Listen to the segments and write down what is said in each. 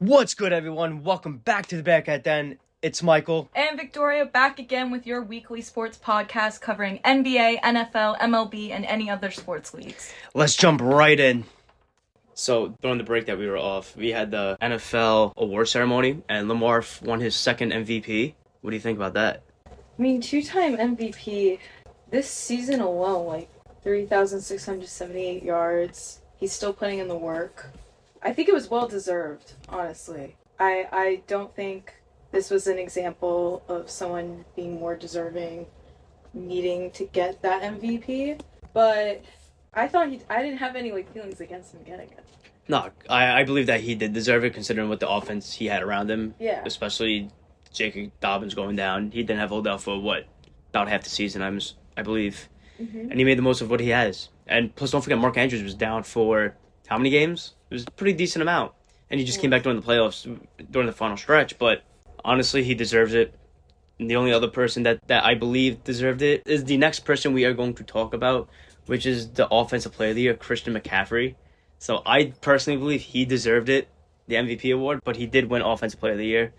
What's good, everyone? Welcome back to the Bearcat Den. It's Michael. And Victoria, back again with your weekly sports podcast covering NBA, NFL, MLB, and any other sports leagues. Let's jump right in. So, during the break that we were off, we had the NFL award ceremony, and Lamar won his second MVP. What do you think about that? I mean, two-time MVP. This season alone, 3,678 yards. He's still putting in the work. I think it was well-deserved, honestly. I don't think this was an example of someone being more deserving, needing to get that MVP. But I didn't have any feelings against him getting it. No, I believe that he did deserve it, considering what the offense he had around him. Yeah. Especially Jacob Dobbins going down. He didn't have Odell for, about half the season, I believe. Mm-hmm. And he made the most of what he has. And plus, don't forget, Mark Andrews was down for how many games? It was a pretty decent amount. And he just came back during the playoffs, during the final stretch. But honestly, he deserves it. And the only other person that I believe deserved it is the next person we are going to talk about, which is the Offensive Player of the Year, Christian McCaffrey. So I personally believe he deserved it, the MVP award, but he did win Offensive Player of the Year.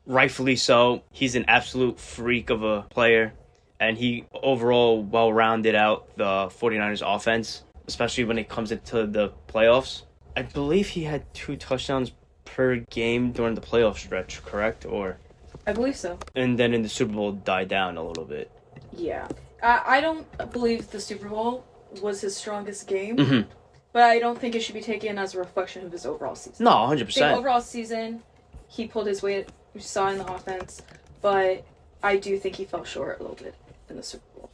Rightfully so. He's an absolute freak of a player, and he overall well-rounded out the 49ers offense, especially when it comes into the playoffs. I believe he had 2 touchdowns per game during the playoff stretch, correct? Or I believe so. And then in the Super Bowl, died down a little bit. Yeah. I don't believe the Super Bowl was his strongest game, Mm-hmm. but I don't think it should be taken as a reflection of his overall season. No, 100%. I think overall season, he pulled his weight, we saw in the offense, but I do think he fell short a little bit in the Super Bowl.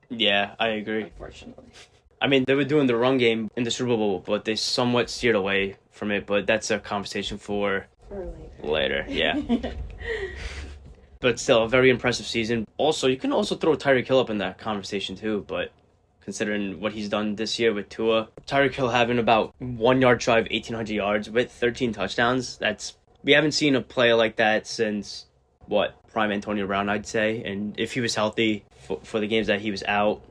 Yeah, I agree. Unfortunately. I mean, they were doing the run game in the Super Bowl, but they somewhat steered away from it, but that's a conversation for later. Yeah. But still, a very impressive season. Also, you can also throw Tyreek Hill up in that conversation too, but considering what he's done this year with Tua, Tyreek Hill having about 1 yard shy of 1,800 yards with 13 touchdowns, we haven't seen a player like that since, prime Antonio Brown, I'd say. And if he was healthy for the games that he was out,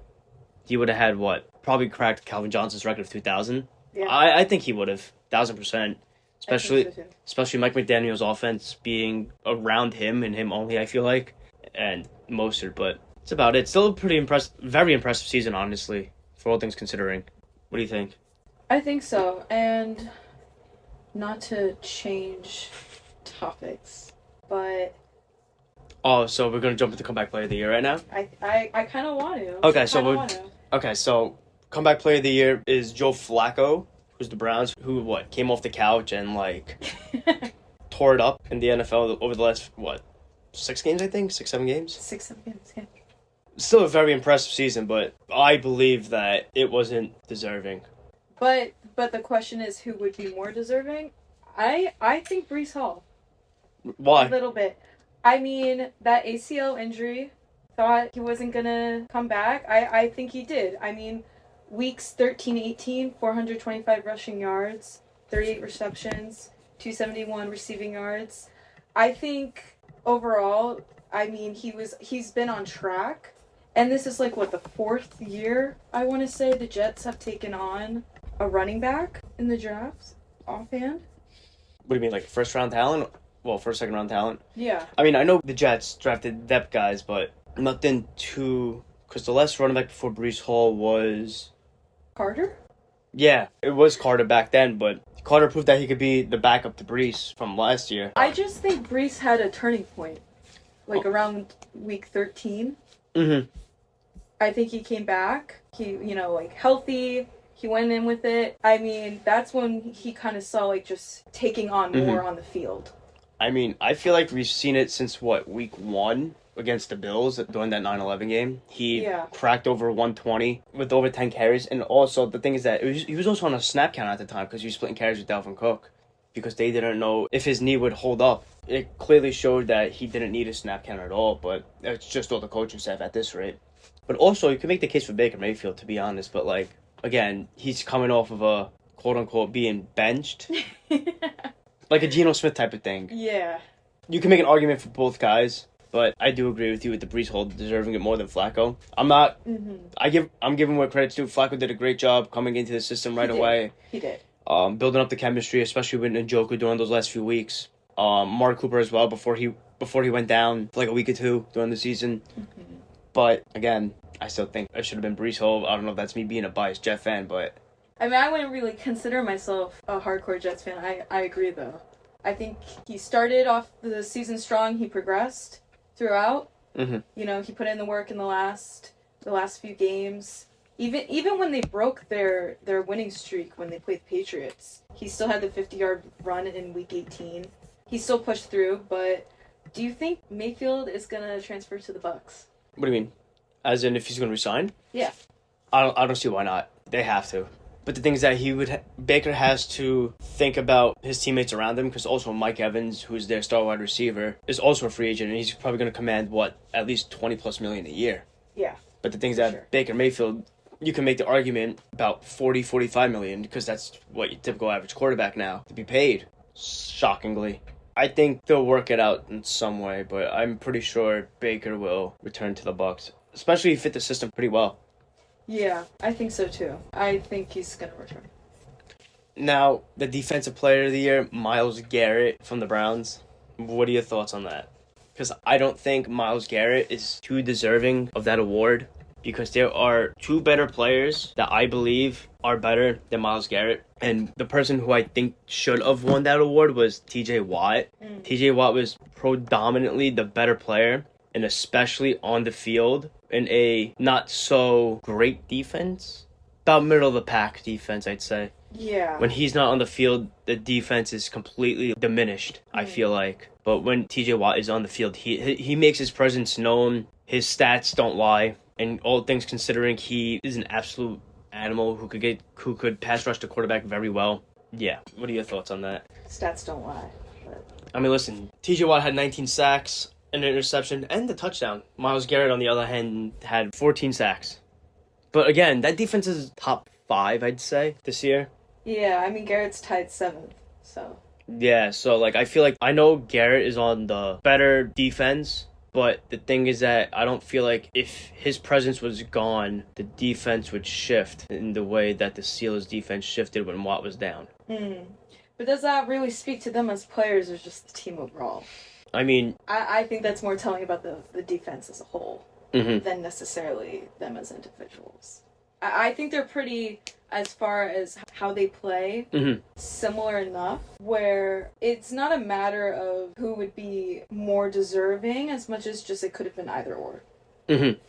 he would have had, probably cracked Calvin Johnson's record of 2,000. Yeah. I think he would have, 1,000%. Especially Mike McDaniel's offense being around him and him only, I feel like. And Mostert, but that's about it. Still a very impressive season, honestly, for all things considering. What do you think? I think so. And not to change topics, but... Oh, so we're going to jump into Comeback Player of the Year right now? I kind of want to. Okay, so Comeback Player of the Year is Joe Flacco, who's the Browns, who, came off the couch and, tore it up in the NFL over the last, 6 games, I think? 7 games? 7 games, yeah. Still a very impressive season, but I believe that it wasn't deserving. But the question is, who would be more deserving? I think Breece Hall. Why? A little bit. I mean, that ACL injury, thought he wasn't going to come back. I think he did. I mean, weeks 13-18, 425 rushing yards, 38 receptions, 271 receiving yards. I think overall, he's been on track. And this is the 4th year, I want to say, the Jets have taken on a running back in the drafts, offhand. What do you mean, first round talent? Well, first, second round talent? Yeah. I mean, I know the Jets drafted depth guys, but nothing too... Because the last running back before Breece Hall was... Carter? Yeah, it was Carter back then, but Carter proved that he could be the backup to Breece from last year. I just think Breece had a turning point, around week 13. Mm-hmm. I think he came back. He, healthy. He went in with it. I mean, that's when he kind of saw, just taking on more on the field. I mean, I feel like we've seen it since, week 1 against the Bills during that 9-11 game. He cracked over 120 with over 10 carries. And also, the thing is that he was also on a snap count at the time because he was splitting carries with Dalvin Cook because they didn't know if his knee would hold up. It clearly showed that he didn't need a snap count at all, but it's just all the coaching staff at this rate. But also, you can make the case for Baker Mayfield, to be honest, but, again, he's coming off of a quote-unquote being benched. Like a Geno Smith type of thing. Yeah. You can make an argument for both guys, but I do agree with you with the Breece Hall deserving it more than Flacco. I'm not... I'm giving what credit's due. Flacco did a great job coming into the system right away. He did. building up the chemistry, especially with Njoku during those last few weeks. Mark Cooper as well before he went down for like a week or two during the season. Mm-hmm. But again, I still think it should have been Breece Hall. I don't know if that's me being a biased Jet fan, but I mean, I wouldn't really consider myself a hardcore Jets fan. I agree though. I think he started off the season strong. He progressed throughout. Mm-hmm. You know, he put in the work in the last few games. Even when they broke their winning streak when they played the Patriots, he still had the 50-yard run in Week 18. He still pushed through, but do you think Mayfield is going to transfer to the Bucs? What do you mean? As in if he's going to resign? Yeah. I don't see why not. They have to. But the thing is that Baker has to think about his teammates around him, because also Mike Evans, who's their star wide receiver, is also a free agent, and he's probably going to command, at least $20+ million a year. Yeah. But the thing is that sure. Baker Mayfield, you can make the argument about $40-45 million, because that's what your typical average quarterback now to be paid. Shockingly. I think they'll work it out in some way, but I'm pretty sure Baker will return to the Bucs, especially if he fit the system pretty well. Yeah, I think so too. I think he's going to return. Now, the Defensive Player of the Year, Myles Garrett from the Browns. What are your thoughts on that? Because I don't think Myles Garrett is too deserving of that award, because there are two better players that I believe are better than Myles Garrett. And the person who I think should have won that award was TJ Watt. TJ Watt was predominantly the better player, and especially on the field in a not so great defense. About middle of the pack defense, I'd say. Yeah. When he's not on the field, the defense is completely diminished, I feel like. But when TJ Watt is on the field, he makes his presence known. His stats don't lie. And all things considering, he is an absolute animal who could pass rush the quarterback very well. Yeah. What are your thoughts on that? Stats don't lie. But... I mean, listen, TJ Watt had 19 sacks, an interception, and the touchdown. Myles Garrett, on the other hand, had 14 sacks. But again, that defense is top 5, I'd say, this year. Yeah, I mean, Garrett's tied 7th, so... Yeah, so, I feel like I know Garrett is on the better defense, but the thing is that I don't feel like if his presence was gone, the defense would shift in the way that the Steelers' defense shifted when Watt was down. But does that really speak to them as players or just the team overall? I mean... I think that's more telling about the defense as a whole than necessarily them as individuals. I think they're pretty, as far as how they play, similar enough, where it's not a matter of who would be more deserving as much as just it could have been either or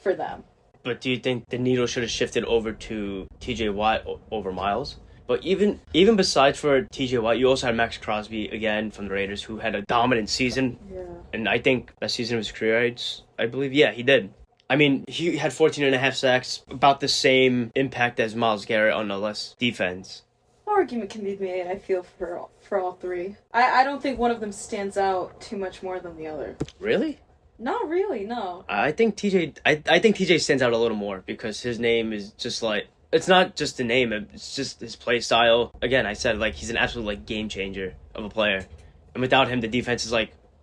for them. But do you think the needle should have shifted over to TJ Watt over Myles? But even besides for TJ Watt, you also had Max Crosby, again, from the Raiders, who had a dominant season. Yeah. And I think that season of his career, I believe, yeah, he did. I mean, he had 14.5 sacks, about the same impact as Myles Garrett on the less defense. Argument can be made, I feel, for all three. I don't think one of them stands out too much more than the other. Really? Not really, no. I think TJ stands out a little more, because his name is just like... It's not just the name, it's just his play style. Again, I said, he's an absolute, game changer of a player. And without him, the defense is,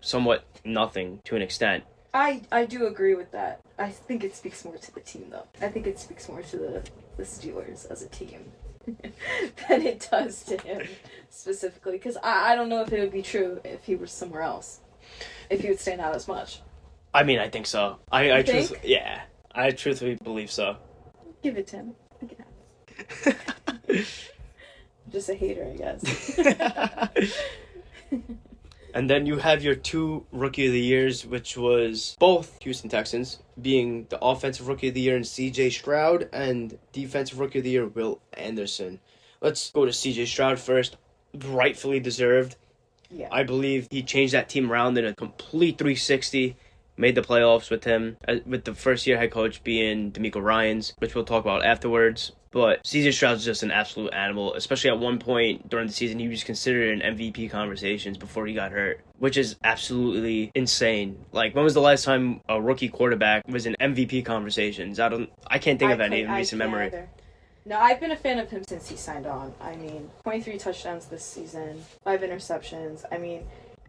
somewhat nothing to an extent. I do agree with that. I think it speaks more to the team, though. I think it speaks more to the Steelers as a team than it does to him specifically. Because I don't know if it would be true if he were somewhere else. If he would stand out as much. I mean, I think so. I truthfully believe so. Give it to him. Just a hater, I guess. And then you have your 2 Rookie of the Years, which was both Houston Texans, being the Offensive Rookie of the Year in C.J. Stroud and Defensive Rookie of the Year, Will Anderson. Let's go to C.J. Stroud first. Rightfully deserved. Yeah. I believe he changed that team around in a complete 360, made the playoffs with him, with the first-year head coach being DeMeco Ryans, which we'll talk about afterwards. But C.J. Stroud's just an absolute animal, especially at one point during the season, he was considered in MVP conversations before he got hurt, which is absolutely insane. When was the last time a rookie quarterback was in MVP conversations? I can't think of any in recent memory. Either. No, I've been a fan of him since he signed on. 23 touchdowns this season, 5 interceptions.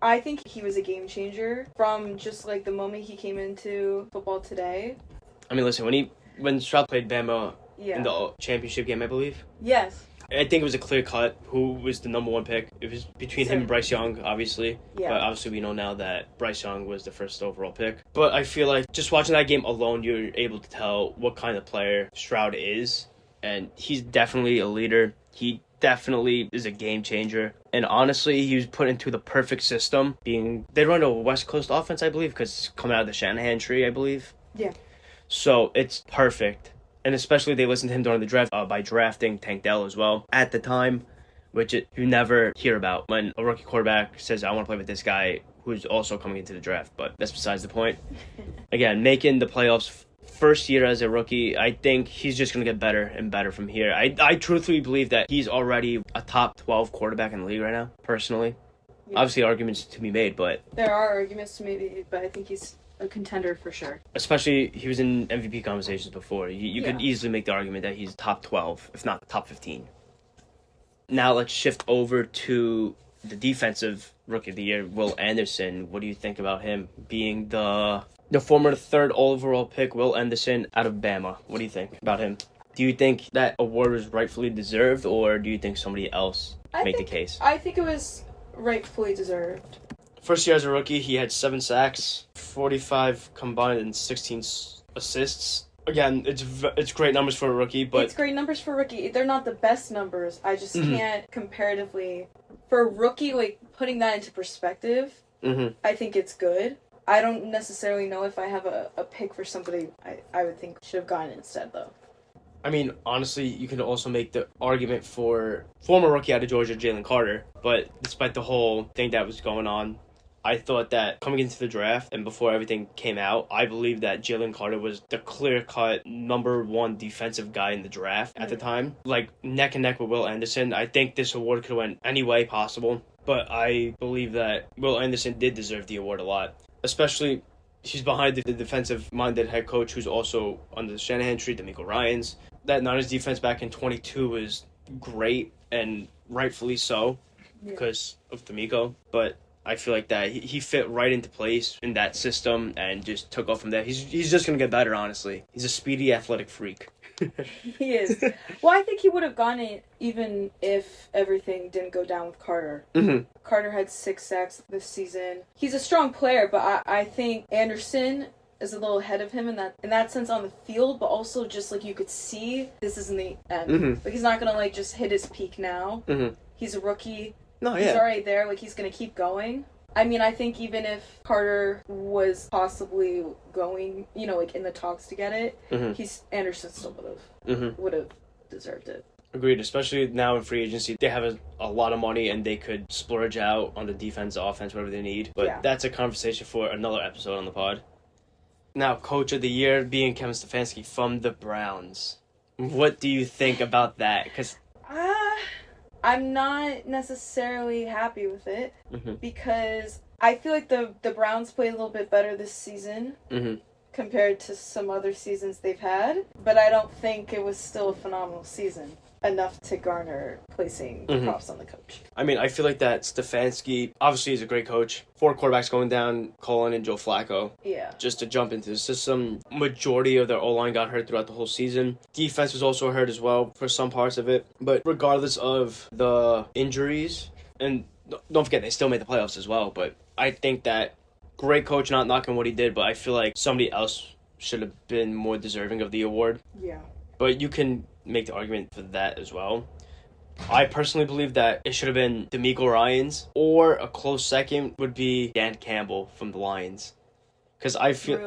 I think he was a game changer from just the moment he came into football today. Listen, when Stroud played Bama in the championship game, I believe. Yes. I think it was a clear cut who was the number 1 pick. It was between him and Bryce Young, obviously. Yeah. But obviously we know now that Bryce Young was the first overall pick. But I feel like just watching that game alone, you're able to tell what kind of player Stroud is. And he's definitely a leader. He definitely is a game changer. And honestly, he was put into the perfect system. They run a West Coast offense, I believe, because it's coming out of the Shanahan tree, I believe. Yeah. So it's perfect. And especially they listened to him during the draft by drafting Tank Dell as well at the time, which you never hear about when a rookie quarterback says, I want to play with this guy who's also coming into the draft. But that's besides the point. Again, making the playoffs first year as a rookie, I think he's just going to get better and better from here. I truthfully believe that he's already a top 12 quarterback in the league right now, personally. Yeah. Obviously, arguments to be made, but... There are arguments to be made, but I think he's a contender for sure. Especially, he was in MVP conversations before. You could easily make the argument that he's top 12, if not top 15. Now let's shift over to the defensive rookie of the year, Will Anderson. What do you think about him being the former 3rd overall pick, Will Anderson, out of Bama? What do you think about him? Do you think that award was rightfully deserved, or do you think somebody else made the case? I think it was rightfully deserved. First year as a rookie, he had 7 sacks, 45 combined, and 16 assists. Again, it's great numbers for a rookie, but... It's great numbers for a rookie. They're not the best numbers. I just can't comparatively... For a rookie, like, putting that into perspective, I think it's good. I don't necessarily know if I have a pick for somebody I would think should have gone instead, though. I mean, honestly, you can also make the argument for former rookie out of Georgia, Jalen Carter. But despite the whole thing that was going on, I thought that coming into the draft and before everything came out, I believe that Jalen Carter was the clear-cut number 1 defensive guy in the draft at the time. Like, neck and neck with Will Anderson. I think this award could have went any way possible. But I believe that Will Anderson did deserve the award a lot. Especially, he's behind the defensive-minded head coach who's also under the Shanahan tree, DeMeco Ryans. That Niners defense back in 22 was great, and rightfully so, because of DeMeco. But I feel like that he fit right into place in that system and just took off from there. He's just going to get better, honestly. He's a speedy, athletic freak. He is. Well, I think he would have gone it even if everything didn't go down with Carter. Carter had 6 sacks this season. He's a strong player, but I think Anderson is a little ahead of him in that sense on the field, but also just like you could see this isn't the end. Like he's not going to like just hit his peak now. He's a rookie. No, yeah. He's already there. Like he's going to keep going. I mean, I think even if Carter was possibly going, like in the talks to get it, Anderson still would have deserved it. Agreed, especially now in free agency. They have a lot of money and they could splurge out on the defense, offense, whatever they need. But that's a conversation for another episode on the pod. Now, Coach of the Year being Kevin Stefanski from the Browns. What do you think about that? Because I'm not necessarily happy with it because I feel like the Browns played a little bit better this season compared to some other seasons they've had, but I don't think it was still a phenomenal season enough to garner placing props on the coach. I mean, I feel like that Stefanski obviously is a great coach. 4 quarterbacks going down, Colin and Joe Flacco. Yeah. Just to jump into the system. Majority of their O-line got hurt throughout the whole season. Defense was also hurt as well for some parts of it. But regardless of the injuries, and don't forget, they still made the playoffs as well. But I think that great coach, not knocking what he did, but I feel like somebody else should have been more deserving of the award. Yeah. But you can make the argument for that as well. I personally believe that it should have been DeMeco Ryans, or a close second would be Dan Campbell from the Lions. Because I feel,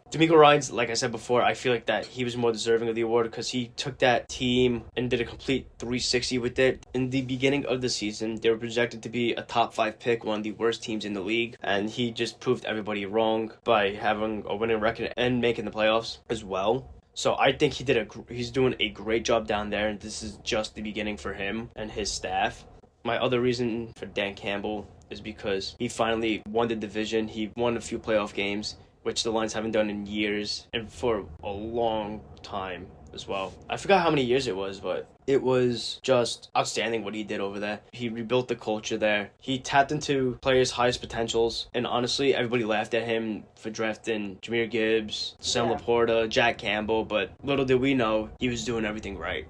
DeMeco Ryans, like I said before, I feel like that he was more deserving of the award because he took that team and did a complete 360 with it. In the beginning of the season, they were projected to be a top 5 pick, one of the worst teams in the league, and he just proved everybody wrong by having a winning record and making the playoffs as well. So I think he's doing a great job down there, and this is just the beginning for him and his staff. My other reason for Dan Campbell is because he finally won the division. He won a few playoff games, which the Lions haven't done in years and for a long time as well. I forgot how many years it was, but it was just outstanding what he did over there. He rebuilt the culture there. He tapped into players' highest potentials, and honestly, everybody laughed at him for drafting Jahmyr Gibbs, Sam Laporta, Jack Campbell, but little did we know he was doing everything right.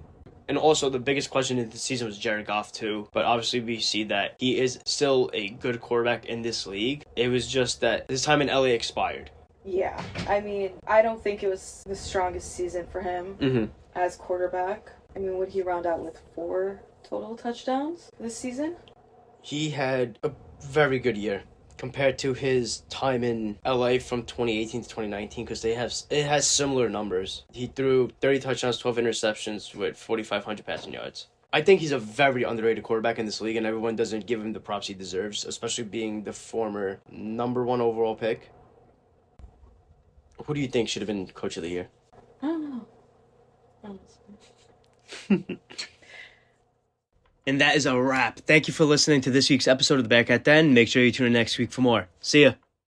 And also, the biggest question in the season was Jared Goff, too. But obviously, we see that he is still a good quarterback in this league. It was just that his time in LA expired. Yeah. I mean, I don't think it was the strongest season for him as quarterback. I mean, would he round out with 4 total touchdowns this season? He had a very good year compared to his time in LA from 2018 to 2019 because it has similar numbers. He threw 30 touchdowns, 12 interceptions with 4,500 passing yards. I think he's a very underrated quarterback in this league, and everyone doesn't give him the props he deserves, especially being the former number 1 overall pick. Who do you think should have been Coach of the Year? I don't know. And that is a wrap. Thank you for listening to this week's episode of the Bearcat Den. Make sure you tune in next week for more. See ya.